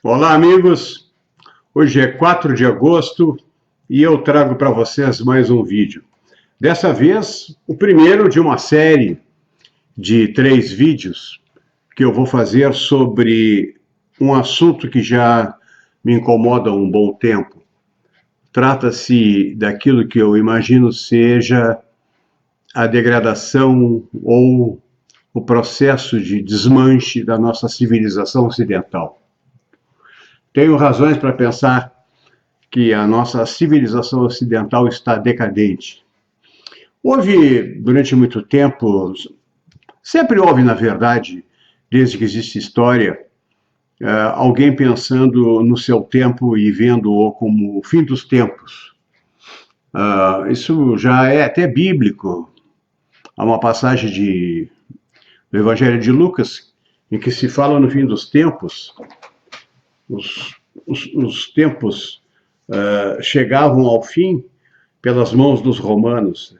Olá, amigos! Hoje é 4 de agosto e eu trago para vocês mais um vídeo. Dessa vez, o primeiro de uma série de 3 vídeos que eu vou fazer sobre um assunto que já me incomoda há um bom tempo. Trata-se daquilo que eu imagino seja a degradação ou o processo de desmanche da nossa civilização ocidental. Tenho razões para pensar que a nossa civilização ocidental está decadente. Houve, durante muito tempo, sempre houve, na verdade, desde que existe história, alguém pensando no seu tempo e vendo-o como o fim dos tempos. Isso já é até bíblico. Há uma passagem do Evangelho de Lucas em que se fala no fim dos tempos. Os tempos chegavam ao fim pelas mãos dos romanos.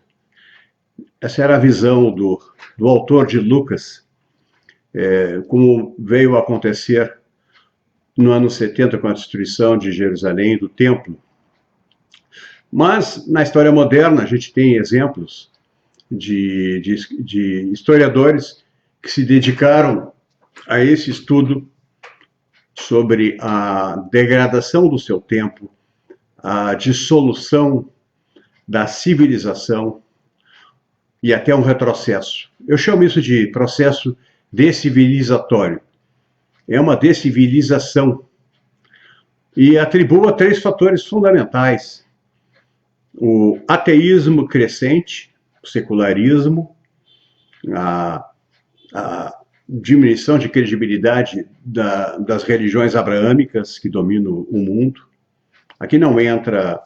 Essa era a visão do autor de Lucas, como veio a acontecer no ano 70 com a destruição de Jerusalém, do templo. Mas, na história moderna, a gente tem exemplos de historiadores que se dedicaram a esse estudo sobre a degradação do seu tempo, a dissolução da civilização e até um retrocesso. Eu chamo isso de processo decivilizatório. É uma decivilização. E atribuo a 3 fatores fundamentais: o ateísmo crescente, o secularismo, a diminuição de credibilidade das religiões abraâmicas que dominam o mundo. Aqui não entra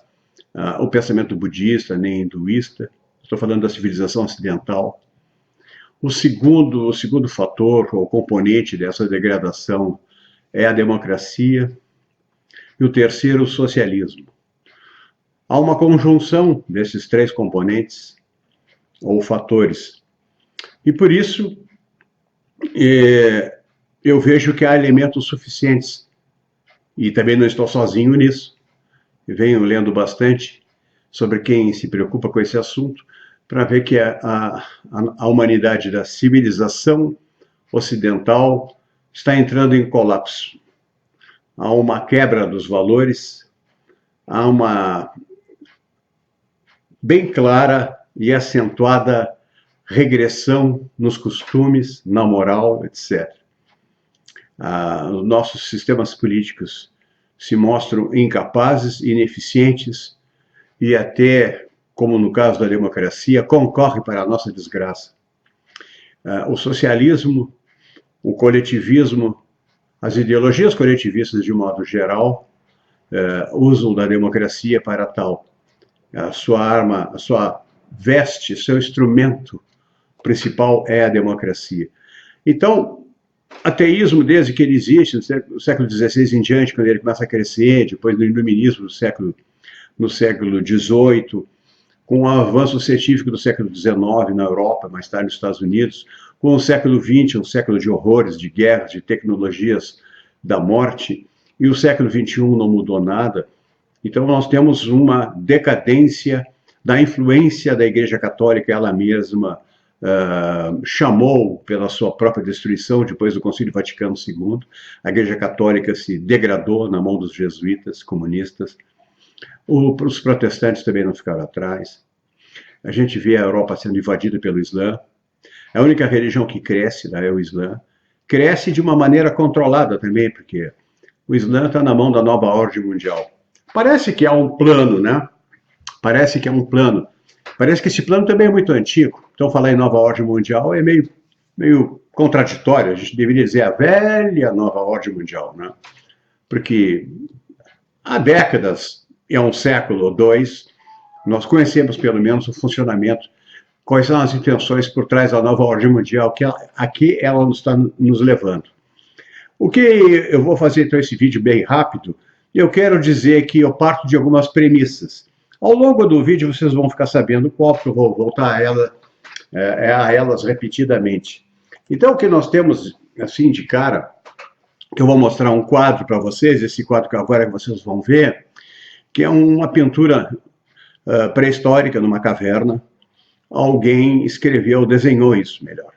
o pensamento budista nem hinduísta. Estou falando da civilização ocidental. O segundo fator, ou componente dessa degradação, é a democracia. E o terceiro, o socialismo. Há uma conjunção desses 3 componentes, ou fatores. E por isso, eu vejo que há elementos suficientes. E também não estou sozinho nisso. Eu venho lendo bastante sobre quem se preocupa com esse assunto, para ver que a humanidade da civilização ocidental está entrando em colapso. Há uma quebra dos valores, há uma bem clara e acentuada regressão nos costumes, na moral, etc. Os nossos sistemas políticos se mostram incapazes, ineficientes e até, como no caso da democracia, concorre para a nossa desgraça. O socialismo, o coletivismo, as ideologias coletivistas, de modo geral, usam da democracia para tal. A sua arma, a sua veste, seu instrumento principal é a democracia. Então, ateísmo, desde que ele existe, no século XVI em diante, quando ele começa a crescer, depois do iluminismo no século XVIII, com o avanço científico do século XIX na Europa, mais tarde nos Estados Unidos, com o século XX, um século de horrores, de guerras, de tecnologias da morte, e o século XXI não mudou nada. Então nós temos uma decadência da influência da Igreja Católica, ela mesma chamou pela sua própria destruição depois do Concílio Vaticano II. A Igreja Católica se degradou na mão dos jesuítas, comunistas. Os protestantes também não ficaram atrás. A gente vê a Europa sendo invadida pelo Islã. A única religião que cresce é o Islã. Cresce de uma maneira controlada também, porque o Islã está na mão da nova ordem mundial. Parece que há um plano, né? Parece que é um plano. Parece que esse plano também é muito antigo. Então, falar em nova ordem mundial é meio contraditório. A gente deveria dizer a velha nova ordem mundial, né? Porque há décadas, há um século ou 2, nós conhecemos pelo menos o funcionamento, quais são as intenções por trás da nova ordem mundial, a que ela está nos levando. O que eu vou fazer então esse vídeo bem rápido, eu quero dizer que eu parto de algumas premissas. Ao longo do vídeo vocês vão ficar sabendo qual, porque eu vou voltar a elas repetidamente. Então o que nós temos, assim, de cara, que eu vou mostrar um quadro para vocês, esse quadro que agora vocês vão ver, que é uma pintura pré-histórica numa caverna. Alguém escreveu, desenhou isso melhor.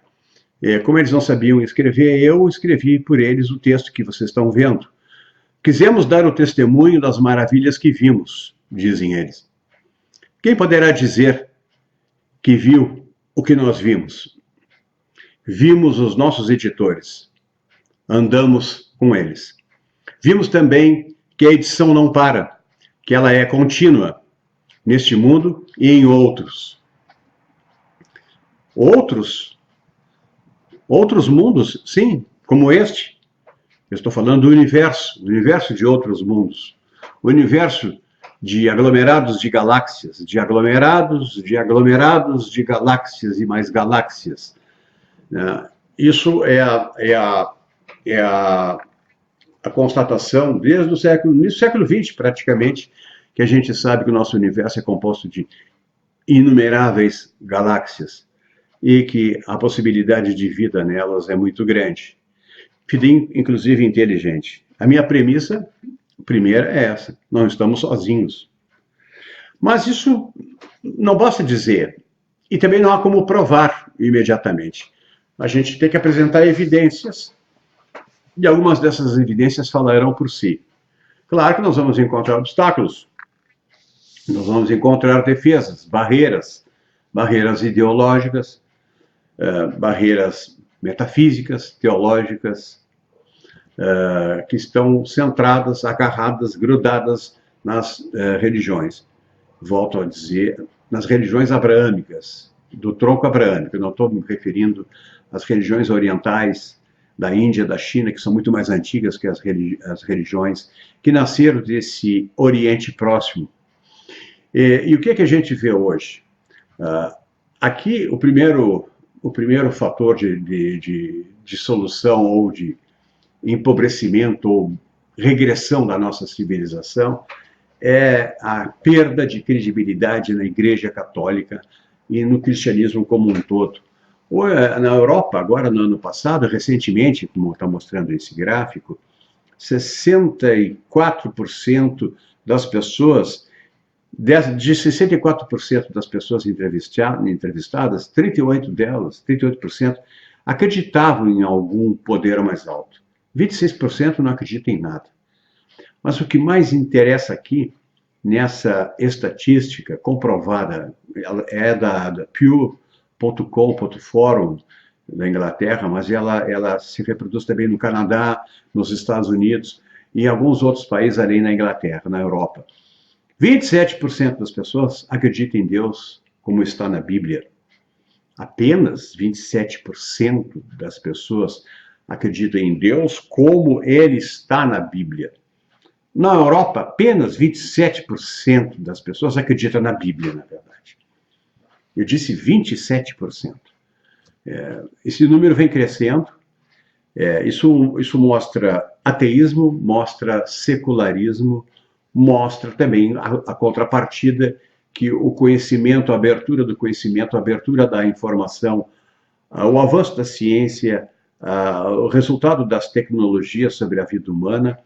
Como eles não sabiam escrever, eu escrevi por eles o texto que vocês estão vendo. Quisemos dar o testemunho das maravilhas que vimos, dizem eles. Quem poderá dizer que viu o que nós vimos? Vimos os nossos editores, andamos com eles. Vimos também que a edição não para, que ela é contínua neste mundo e em outros. Outros mundos, sim, como este. Eu estou falando do universo de outros mundos. O universo de aglomerados de galáxias, de aglomerados, de aglomerados de galáxias e mais galáxias. Isso é a constatação desde o século XX, praticamente, que a gente sabe que o nosso universo é composto de inumeráveis galáxias e que a possibilidade de vida nelas é muito grande. Vida, inclusive, inteligente. A minha premissa primeira é essa: não estamos sozinhos. Mas isso não basta dizer, e também não há como provar imediatamente. A gente tem que apresentar evidências, e algumas dessas evidências falarão por si. Claro que nós vamos encontrar obstáculos, nós vamos encontrar defesas, barreiras ideológicas, barreiras metafísicas, teológicas, que estão centradas, agarradas, grudadas nas religiões. Volto a dizer, nas religiões abraâmicas, do tronco abraâmico. Eu não estou me referindo às religiões orientais da Índia, da China, que são muito mais antigas que as religiões que nasceram desse Oriente Próximo. E o que é que a gente vê hoje? Aqui, o primeiro fator de solução ou de empobrecimento ou regressão da nossa civilização é a perda de credibilidade na Igreja Católica e no cristianismo como um todo. Na Europa, agora no ano passado, recentemente, como está mostrando esse gráfico, 64% das pessoas, de 64% das pessoas entrevistadas, 38% acreditavam em algum poder mais alto. 26% não acreditam em nada. Mas o que mais interessa aqui, nessa estatística comprovada, é da Pew.com.forum da Inglaterra, mas ela se reproduz também no Canadá, nos Estados Unidos e em alguns outros países além da Inglaterra, na Europa. 27% das pessoas acreditam em Deus como está na Bíblia. Apenas 27% das pessoas acreditam em Deus como ele está na Bíblia. Na Europa, apenas 27% das pessoas acreditam na Bíblia, na verdade. Eu disse 27%. Esse número vem crescendo. Isso mostra ateísmo, mostra secularismo, mostra também a contrapartida que o conhecimento, a abertura do conhecimento, a abertura da informação, o avanço da ciência, o resultado das tecnologias sobre a vida humana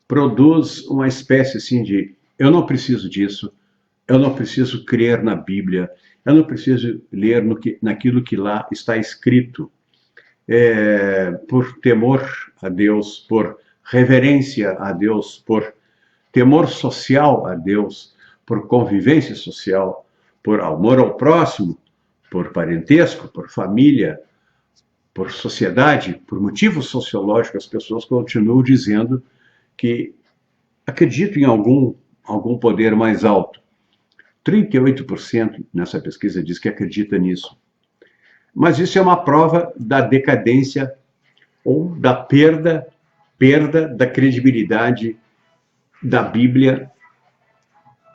produz uma espécie assim de: eu não preciso disso, eu não preciso crer na Bíblia, eu não preciso ler naquilo que lá está escrito. Por temor a Deus, por reverência a Deus, por temor social a Deus, por convivência social, por amor ao próximo, por parentesco, por família, por sociedade, por motivos sociológicos, as pessoas continuam dizendo que acreditam em algum poder mais alto. 38% nessa pesquisa diz que acredita nisso. Mas isso é uma prova da decadência ou da perda da credibilidade da Bíblia,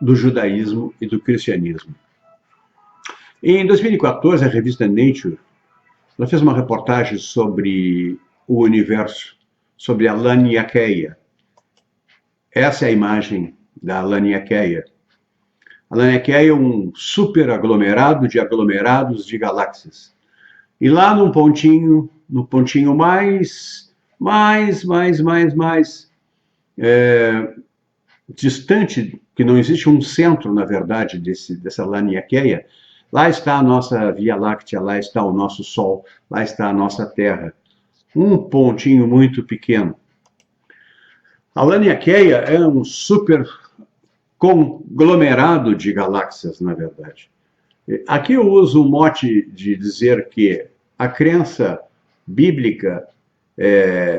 do judaísmo e do cristianismo. Em 2014, a revista Nature ela fez uma reportagem sobre o universo, sobre a Laniakeia. Essa é a imagem da Laniakeia. A Laniakeia é um super aglomerado de aglomerados de galáxias. E lá no pontinho mais mais distante, que não existe um centro, na verdade, dessa Laniaceia. Lá está a nossa Via Láctea, lá está o nosso Sol, lá está a nossa Terra. Um pontinho muito pequeno. A Laniaceia é um super conglomerado de galáxias, na verdade. Aqui eu uso o mote de dizer que a crença bíblica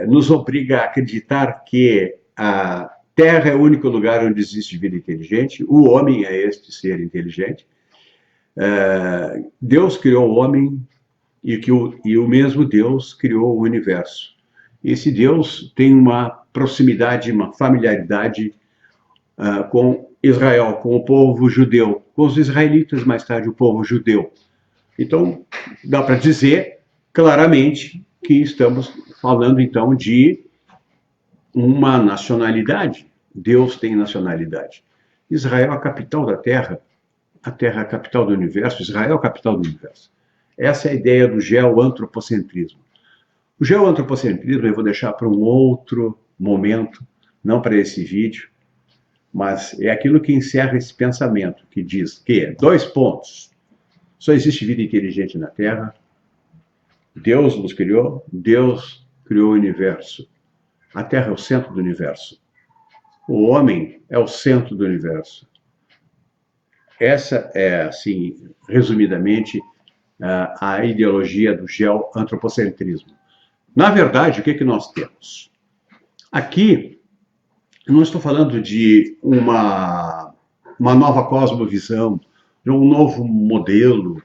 nos obriga a acreditar que a Terra é o único lugar onde existe vida inteligente, o homem é este ser inteligente. Deus criou o homem e o mesmo Deus criou o universo. Esse Deus tem uma proximidade, uma familiaridade com Israel, com o povo judeu, com os israelitas, mais tarde o povo judeu. Então, dá para dizer claramente que estamos falando, então, de uma nacionalidade. Deus tem nacionalidade. Israel é a capital da Terra, a Terra é a capital do universo, Israel é a capital do universo. Essa é a ideia do geoantropocentrismo. O geoantropocentrismo eu vou deixar para um outro momento, não para esse vídeo, mas é aquilo que encerra esse pensamento, que diz que, 2 pontos, só existe vida inteligente na Terra, Deus nos criou, Deus criou o universo. A Terra é o centro do universo. O homem é o centro do universo. Essa é, assim, resumidamente, a ideologia do geoantropocentrismo. Na verdade, o que nós temos? Aqui, eu não estou falando de uma nova cosmovisão, de um novo modelo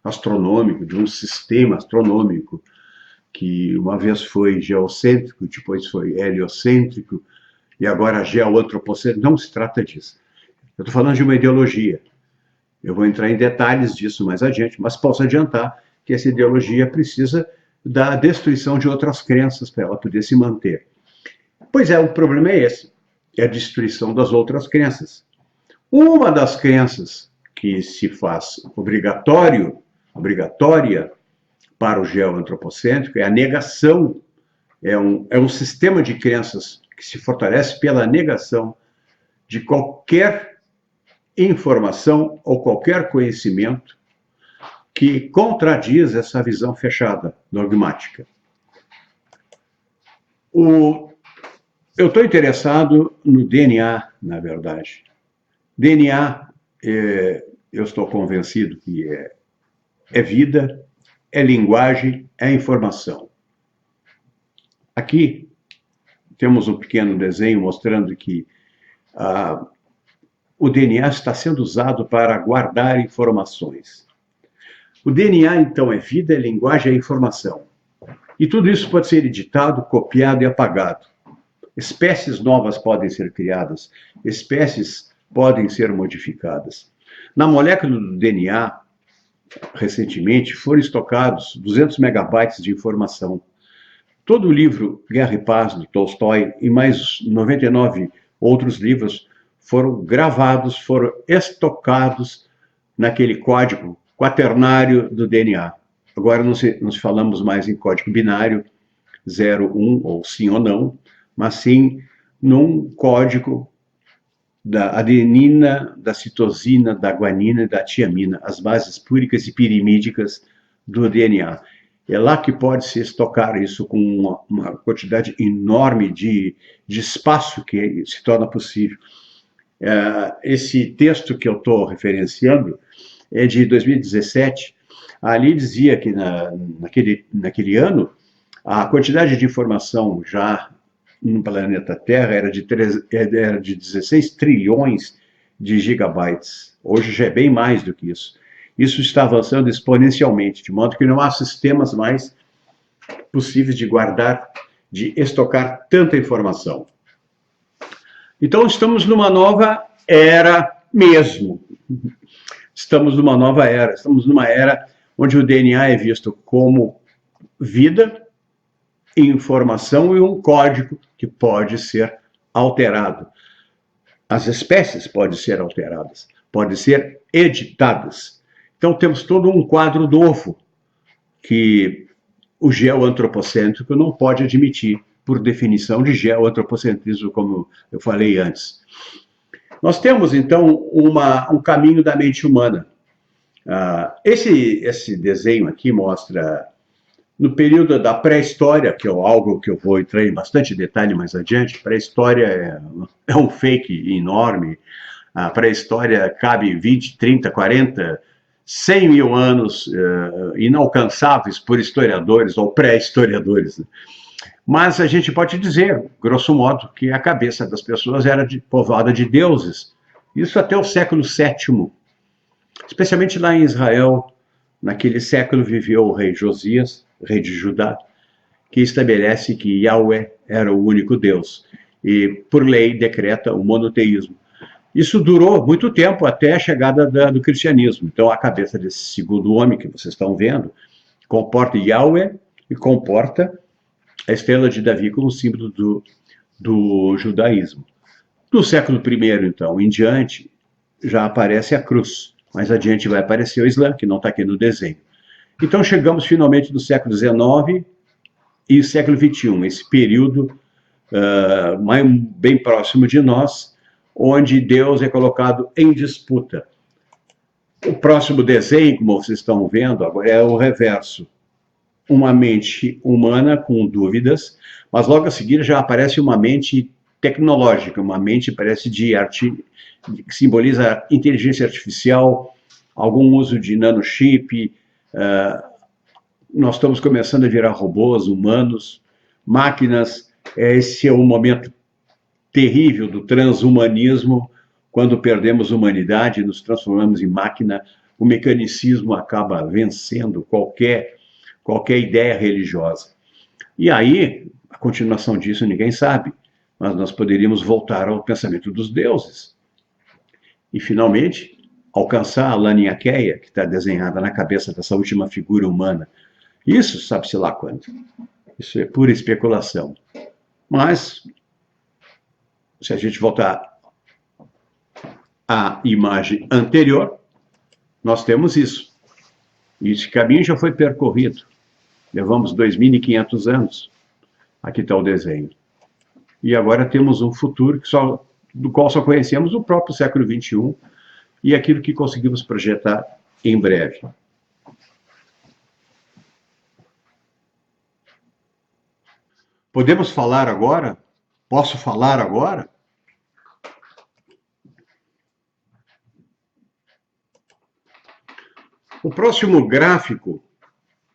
astronômico, de um sistema astronômico, que uma vez foi geocêntrico, depois foi heliocêntrico, e agora geoantropocêntrico. Não se trata disso. Eu estou falando de uma ideologia. Eu vou entrar em detalhes disso mais adiante, mas posso adiantar que essa ideologia precisa da destruição de outras crenças para ela poder se manter. Pois é, o problema é esse, é a destruição das outras crenças. Uma das crenças que se faz obrigatória para o geoantropocêntrico é a negação, é um sistema de crenças que se fortalece pela negação de qualquer informação ou qualquer conhecimento que contradiz essa visão fechada, dogmática. Eu estou interessado no DNA, na verdade. DNA, eu estou convencido que é vida, é linguagem, é informação. Aqui temos um pequeno desenho mostrando que o DNA está sendo usado para guardar informações. O DNA, então, é vida, é linguagem, é informação. E tudo isso pode ser editado, copiado e apagado. Espécies novas podem ser criadas, espécies podem ser modificadas. Na molécula do DNA, recentemente, foram estocados 200 megabytes de informação. Todo o livro Guerra e Paz, do Tolstói, e mais 99 outros livros foram gravados, foram estocados naquele código quaternário do DNA. Agora não se falamos mais em código binário, 0, 1 ou sim ou não, mas sim num código da adenina, da citosina, da guanina e da tiamina, as bases púricas e pirimídicas do DNA. É lá que pode se estocar isso com uma quantidade enorme de espaço que se torna possível. Esse texto que eu estou referenciando é de 2017. Ali dizia que naquele ano a quantidade de informação já no planeta Terra era de 16 trilhões de gigabytes. Hoje já é bem mais do que isso. Isso está avançando exponencialmente, de modo que não há sistemas mais possíveis de guardar, de estocar tanta informação. Então, estamos numa nova era mesmo. Estamos numa nova era. Estamos numa era onde o DNA é visto como vida, informação e um código que pode ser alterado. As espécies podem ser alteradas, podem ser editadas. Então, temos todo um quadro novo que o geoantropocêntrico não pode admitir, por definição de geoantropocentrismo, como eu falei antes. Nós temos, então, um caminho da mente humana. Esse desenho aqui mostra, no período da pré-história, que é algo que eu vou entrar em bastante detalhe mais adiante. Pré-história é um fake enorme. A pré-história cabe 20, 30, 40, 100 mil anos inalcançáveis por historiadores ou pré-historiadores. Mas a gente pode dizer, grosso modo, que a cabeça das pessoas era povoada de deuses. Isso até o século VII. Especialmente lá em Israel, naquele século viveu o rei Josias, rei de Judá, que estabelece que Yahweh era o único Deus e, por lei, decreta o monoteísmo. Isso durou muito tempo até a chegada do cristianismo. Então, a cabeça desse segundo homem que vocês estão vendo comporta Yahweh e comporta a estrela de Davi como símbolo do judaísmo. No século I, então, em diante, já aparece a cruz. Mais adiante vai aparecer o Islã, que não está aqui no desenho. Então, chegamos finalmente no século XIX e século XXI, esse período bem próximo de nós, onde Deus é colocado em disputa. O próximo desenho, como vocês estão vendo, agora é o reverso. Uma mente humana com dúvidas, mas logo a seguir já aparece uma mente tecnológica, uma mente parece que simboliza inteligência artificial, algum uso de nanochip. Nós estamos começando a virar robôs, humanos, máquinas. Esse é o momento terrível do transhumanismo, quando perdemos humanidade e nos transformamos em máquina, o mecanicismo acaba vencendo qualquer ideia religiosa. E aí, a continuação disso ninguém sabe, mas nós poderíamos voltar ao pensamento dos deuses. E, finalmente, alcançar a Laniakeia, que está desenhada na cabeça dessa última figura humana. Isso sabe-se lá quando. Isso é pura especulação. Mas, se a gente voltar à imagem anterior, nós temos isso. E esse caminho já foi percorrido. Levamos 2.500 anos. Aqui está o desenho. E agora temos um futuro do qual só conhecemos o próprio século XXI e aquilo que conseguimos projetar em breve. Podemos falar agora? Posso falar agora? O próximo gráfico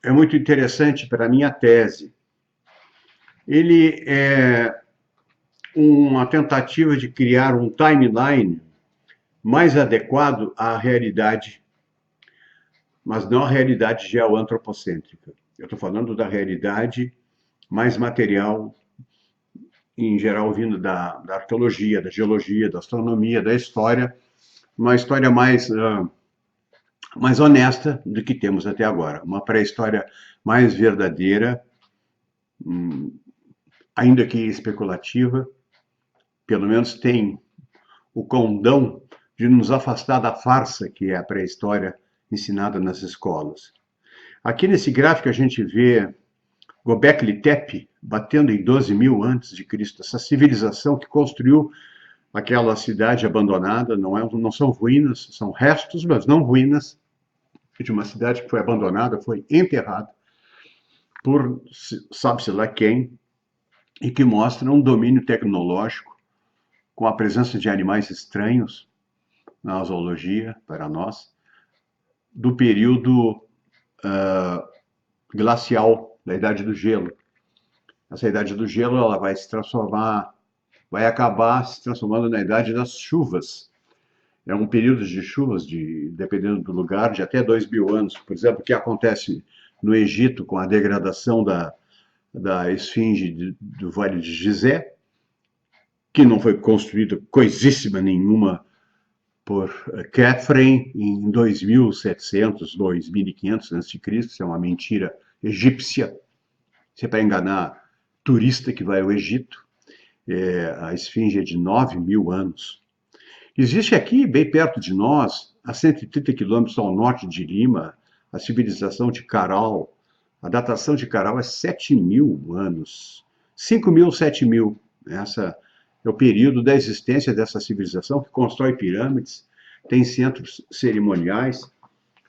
é muito interessante para a minha tese. Ele é uma tentativa de criar um timeline mais adequado à realidade, mas não à realidade geoantropocêntrica. Eu estou falando da realidade mais material, em geral vindo da arqueologia, da geologia, da astronomia, da história, uma história mais honesta do que temos até agora, uma pré-história mais verdadeira, ainda que especulativa, pelo menos tem o condão de nos afastar da farsa que é a pré-história ensinada nas escolas. Aqui nesse gráfico a gente vê Göbekli Tepe batendo em 12.000 a.C., essa civilização que construiu aquela cidade abandonada, não são ruínas, são restos, mas não ruínas, de uma cidade que foi abandonada, foi enterrada por sabe-se lá quem, e que mostra um domínio tecnológico com a presença de animais estranhos na zoologia, para nós, do período glacial, da Idade do Gelo. Essa Idade do Gelo ela vai acabar se transformando na Idade das Chuvas. É um período de chuvas, dependendo do lugar, de até 2.000 anos. Por exemplo, o que acontece no Egito com a degradação da esfinge do Vale de Gizé, que não foi construída coisíssima nenhuma por Khafre em 2.700, 2.500 a.C., isso é uma mentira egípcia, isso é para enganar turista que vai ao Egito. A esfinge é de 9.000 anos. Existe aqui, bem perto de nós, a 130 quilômetros ao norte de Lima, a civilização de Caral, A datação de Caral é 7.000 anos. 5.000, 7.000. Essa é o período da existência dessa civilização que constrói pirâmides, tem centros cerimoniais,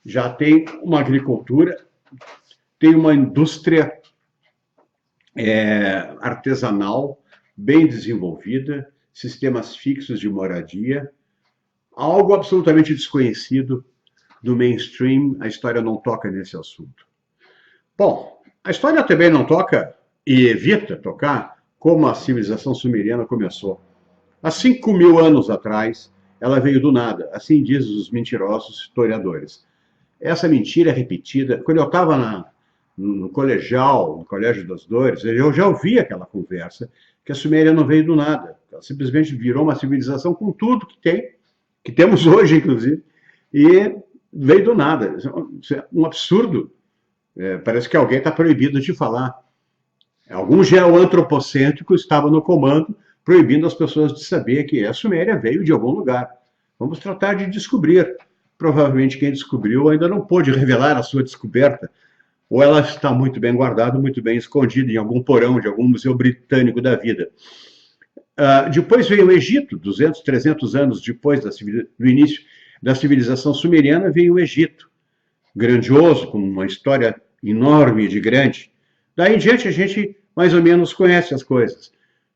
já tem uma agricultura, tem uma indústria artesanal bem desenvolvida, sistemas fixos de moradia, algo absolutamente desconhecido do mainstream. A história não toca nesse assunto. Bom, a história também não toca e evita tocar como a civilização sumeriana começou. Há 5.000 anos atrás, ela veio do nada, assim dizem os mentirosos historiadores. Essa mentira é repetida. Quando eu estava no colegial, no Colégio das Dores, eu já ouvi aquela conversa que a Suméria não veio do nada. Ela simplesmente virou uma civilização com tudo que tem, que temos hoje, inclusive, e veio do nada. Isso é um absurdo. Parece que alguém está proibido de falar. Algum geoantropocêntrico estava no comando, proibindo as pessoas de saber que a Suméria veio de algum lugar. Vamos tratar de descobrir. Provavelmente quem descobriu ainda não pôde revelar a sua descoberta, ou ela está muito bem guardada, muito bem escondida em algum porão de algum museu britânico da vida. Depois veio o Egito, 200, 300 anos depois do início da civilização sumeriana, veio o Egito, grandioso, com uma história enorme de grande. Daí em diante a gente mais ou menos conhece as coisas.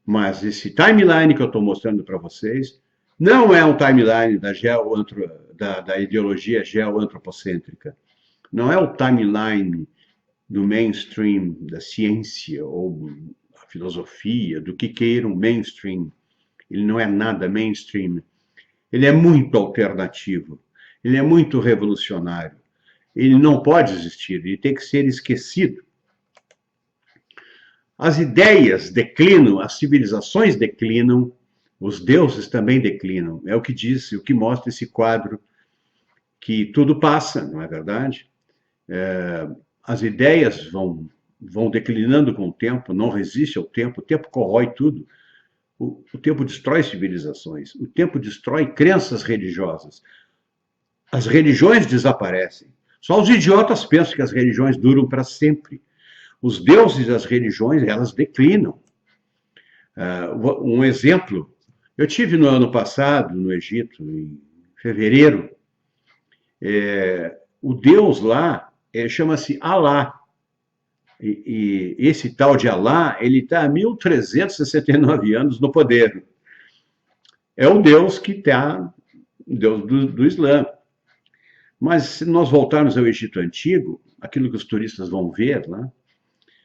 Mas esse timeline que eu estou mostrando para vocês não é um timeline da ideologia geoantropocêntrica. Não é o timeline do mainstream da ciência ou a filosofia, do que queira um mainstream. Ele não é nada mainstream. Ele é muito alternativo. Ele é muito revolucionário. Ele não pode existir, ele tem que ser esquecido. As ideias declinam, as civilizações declinam, os deuses também declinam. É o que diz, o que mostra esse quadro, que tudo passa, não é verdade? As ideias vão declinando com o tempo, não resiste ao tempo, o tempo corrói tudo. O tempo destrói civilizações, o tempo destrói crenças religiosas. As religiões desaparecem. Só os idiotas pensam que as religiões duram para sempre. Os deuses das religiões, elas declinam. Um exemplo, eu tive no ano passado, no Egito, em fevereiro, o deus lá chama-se Alá. E esse tal de Alá, ele está há 1369 anos no poder. É o deus que está, o deus do Islã. Mas se nós voltarmos ao Egito Antigo, aquilo que os turistas vão ver lá,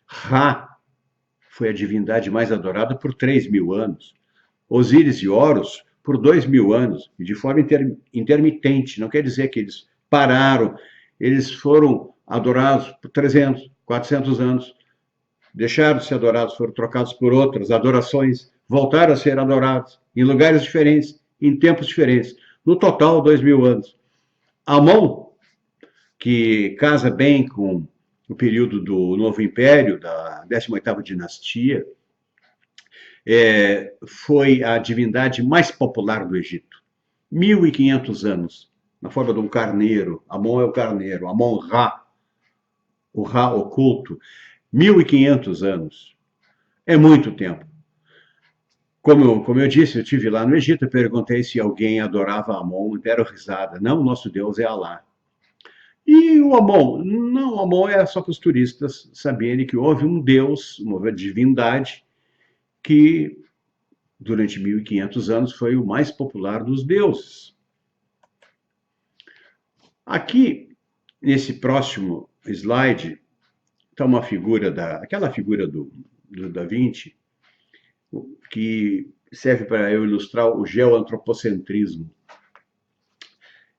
Ra foi a divindade mais adorada por 3.000 anos. Osíris e Horus por 2.000 anos, e de forma intermitente. Não quer dizer que eles pararam, eles foram adorados por 300, 400 anos, deixaram de ser adorados, foram trocados por outras adorações, voltaram a ser adorados em lugares diferentes, em tempos diferentes. No total, 2.000 anos. Amon, que casa bem com o período do Novo Império, da 18ª dinastia, foi a divindade mais popular do Egito. 1.500 anos, na forma de um carneiro. Amon é o carneiro, Amon-Ra, o Ra oculto. 1.500 anos. É muito tempo. Como eu disse, eu estive lá no Egito, eu perguntei se alguém adorava Amon, e deram risada. Não, nosso Deus é Alá. E o Amon? Não, o Amon é só para os turistas saberem que houve um deus, uma divindade, que durante 1.500 anos foi o mais popular dos deuses. Aqui, nesse próximo slide, está uma figura, aquela figura do Da Vinci, que serve para eu ilustrar o geoantropocentrismo.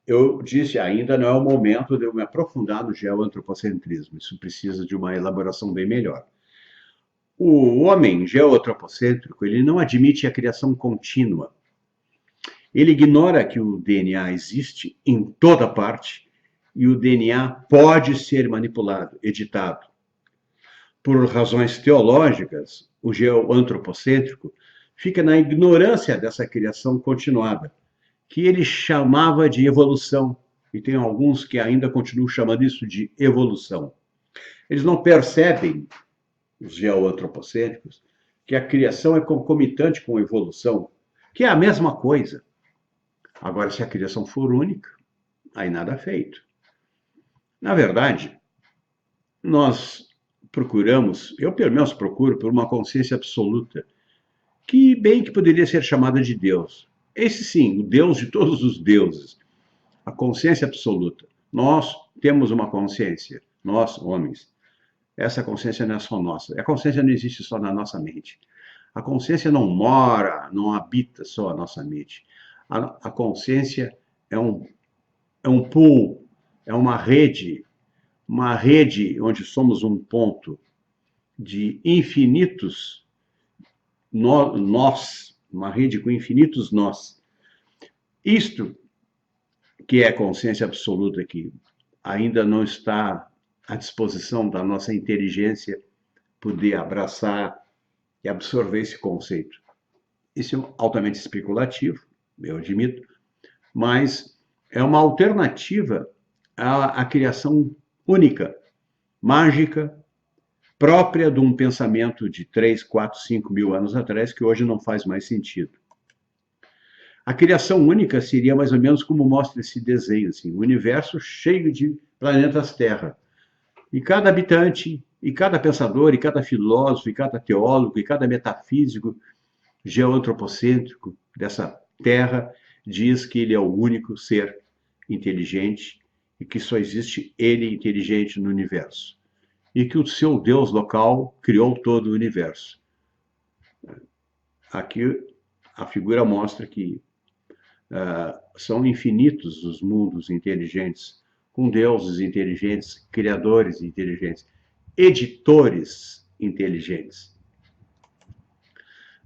Eu disse, ainda não é o momento de eu me aprofundar no geoantropocentrismo, isso precisa de uma elaboração bem melhor. O homem geoantropocêntrico, ele não admite a criação contínua. Ele ignora que o DNA existe em toda parte e o DNA pode ser manipulado, editado. Por razões teológicas, o geoantropocêntrico fica na ignorância dessa criação continuada, que ele chamava de evolução, e tem alguns que ainda continuam chamando isso de evolução. Eles não percebem, os geoantropocêntricos, que a criação é concomitante com a evolução, que é a mesma coisa. Agora, se a criação for única, aí nada é feito. Na verdade, nós procuramos, eu pelo menos procuro, por uma consciência absoluta, que bem que poderia ser chamada de Deus. Esse sim, o Deus de todos os deuses, a consciência absoluta. Nós temos uma consciência, nós, homens. Essa consciência não é só nossa. A consciência não existe só na nossa mente. A consciência não mora, não habita só a nossa mente. A consciência é um pool, é uma rede onde somos um ponto de infinitos nós, uma rede com infinitos nós. Isto que é consciência absoluta, que ainda não está à disposição da nossa inteligência poder abraçar e absorver esse conceito. Isso é altamente especulativo, eu admito, mas é uma alternativa à criação única, mágica, própria de um pensamento de 3, 4, 5 mil anos atrás, que hoje não faz mais sentido. A criação única seria mais ou menos como mostra esse desenho, assim, um universo cheio de planetas Terra. E cada habitante, e cada pensador, e cada filósofo, e cada teólogo, e cada metafísico geoantropocêntrico dessa Terra diz que ele é o único ser inteligente e que só existe ele inteligente no universo. E que o seu Deus local criou todo o universo. Aqui a figura mostra que são infinitos os mundos inteligentes, com deuses inteligentes, criadores inteligentes, editores inteligentes.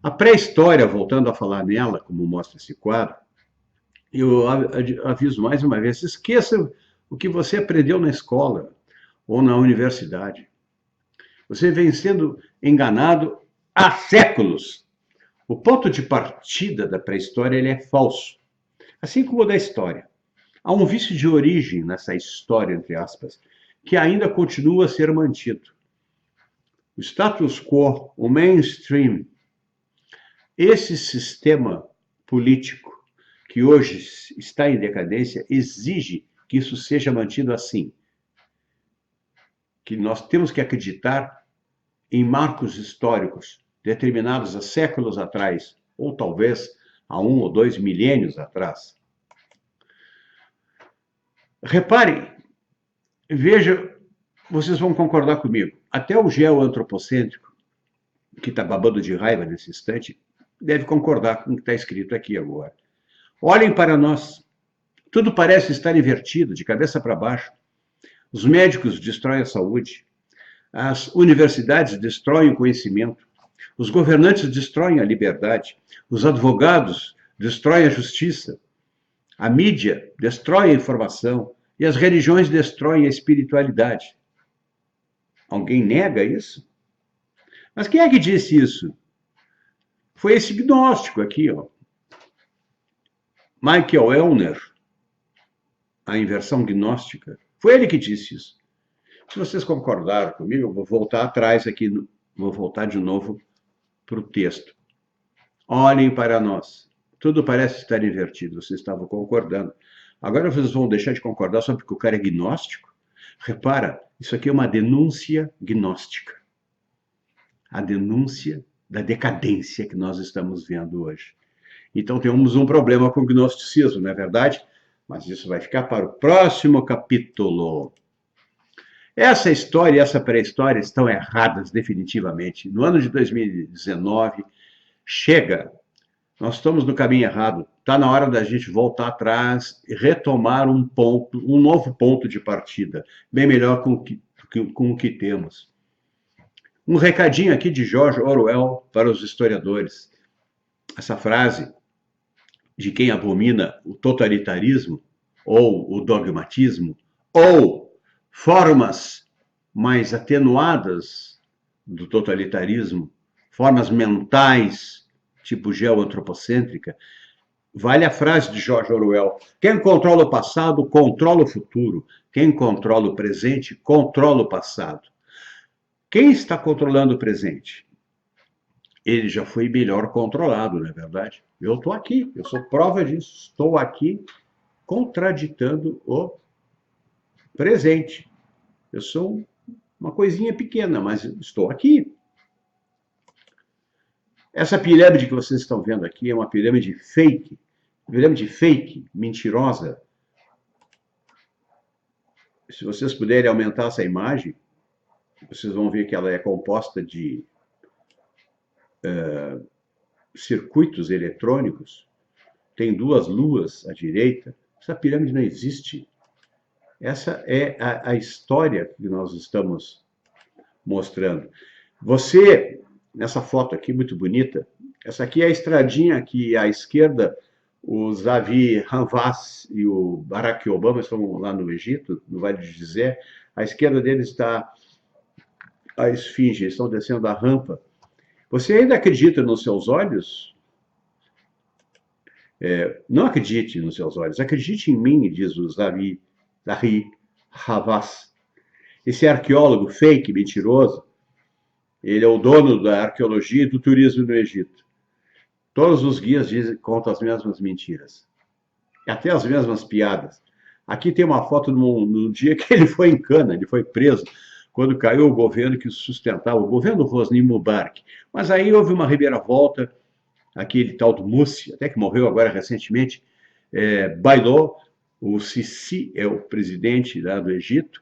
A pré-história, voltando a falar nela, como mostra esse quadro, eu aviso mais uma vez, esqueça o que você aprendeu na escola ou na universidade. Você vem sendo enganado há séculos. O ponto de partida da pré-história ele é falso, assim como o da história. Há um vício de origem nessa história, entre aspas, que ainda continua a ser mantido. O status quo, o mainstream, esse sistema político que hoje está em decadência, exige que isso seja mantido assim. Que nós temos que acreditar em marcos históricos determinados há séculos atrás, ou talvez há 1 ou 2 milênios atrás. Reparem, veja, vocês vão concordar comigo, até o geoantropocêntrico, que está babando de raiva nesse instante, deve concordar com o que está escrito aqui agora. Olhem para nós, tudo parece estar invertido, de cabeça para baixo. Os médicos destroem a saúde, as universidades destroem o conhecimento, os governantes destroem a liberdade, os advogados destroem a justiça, a mídia destrói a informação e as religiões destroem a espiritualidade. Alguém nega isso? Mas quem é que disse isso? Foi esse gnóstico aqui, ó. Michael Ellner, a inversão gnóstica. Foi ele que disse isso. Se vocês concordaram comigo, eu vou voltar atrás aqui, vou voltar de novo para o texto. Olhem para nós. Tudo parece estar invertido, vocês estavam concordando. Agora vocês vão deixar de concordar só porque o cara é gnóstico? Repara, isso aqui é uma denúncia gnóstica. A denúncia da decadência que nós estamos vendo hoje. Então temos um problema com o gnosticismo, não é verdade? Mas isso vai ficar para o próximo capítulo. Essa história e essa pré-história estão erradas definitivamente. No ano de 2019, chega. Nós estamos no caminho errado. Está na hora da gente voltar atrás e retomar um novo ponto de partida, bem melhor com o que temos. Um recadinho aqui de George Orwell para os historiadores. Essa frase de quem abomina o totalitarismo ou o dogmatismo ou formas mais atenuadas do totalitarismo, formas mentais, tipo geoantropocêntrica, vale a frase de George Orwell: quem controla o passado, controla o futuro. Quem controla o presente, controla o passado. Quem está controlando o presente? Ele já foi melhor controlado, não é verdade? Eu estou aqui, eu sou prova disso. Estou aqui contraditando o presente. Eu sou uma coisinha pequena, mas estou aqui. Essa pirâmide que vocês estão vendo aqui é uma pirâmide fake, mentirosa. Se vocês puderem aumentar essa imagem, vocês vão ver que ela é composta de circuitos eletrônicos, tem duas luas à direita. Essa pirâmide não existe. Essa é a história que nós estamos mostrando. Você, nessa foto aqui, muito bonita, essa aqui é a estradinha que à esquerda o Zavi Hamvas e o Barack Obama estão lá no Egito, no Vale do Gizé. À esquerda deles está a esfinge, estão descendo a rampa. Você ainda acredita nos seus olhos? Não acredite nos seus olhos, acredite em mim, diz o Zahi Hawass. Esse arqueólogo fake, mentiroso, ele é o dono da arqueologia e do turismo no Egito. Todos os guias contam as mesmas mentiras, até as mesmas piadas. Aqui tem uma foto no dia que ele foi em cana, ele foi preso, quando caiu o governo que sustentava, o governo do Hosni Mubarak. Mas aí houve uma reviravolta, aquele tal do Mussi, até que morreu agora recentemente, bailou, o Sisi é o presidente lá do Egito,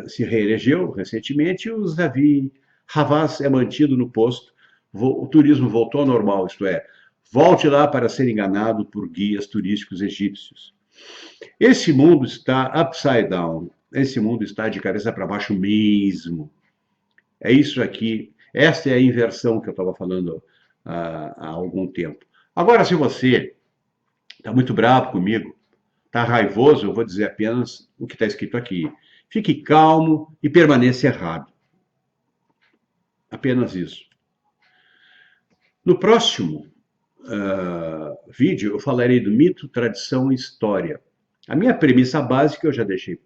se reelegeu recentemente, e o Zavi Hawass é mantido no posto, o turismo voltou ao normal, isto é, volte lá para ser enganado por guias turísticos egípcios. Esse mundo está upside down, esse mundo está de cabeça para baixo mesmo. É isso aqui, esta é a inversão que eu estava falando há algum tempo. Agora, se você está muito bravo comigo, está raivoso, eu vou dizer apenas o que está escrito aqui. Fique calmo e permaneça errado. Apenas isso. No próximo vídeo, eu falarei do mito, tradição e história. A minha premissa básica eu já deixei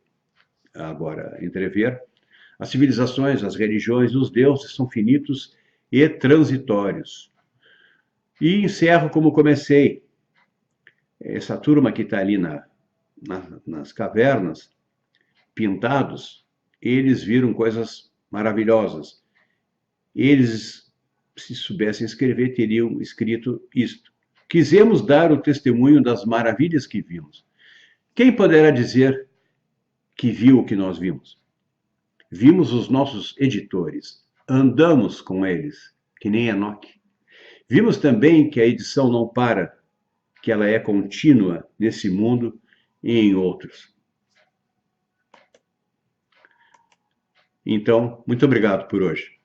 agora entrever. As civilizações, as religiões, os deuses são finitos e transitórios. E encerro como comecei. Essa turma que está ali nas cavernas, pintados, eles viram coisas maravilhosas. Eles, se soubessem escrever, teriam escrito isto. Quisemos dar o testemunho das maravilhas que vimos. Quem poderá dizer que viu o que nós vimos? Vimos os nossos editores, andamos com eles, que nem Enoque. Vimos também que a edição não para, que ela é contínua nesse mundo e em outros. Então, muito obrigado por hoje.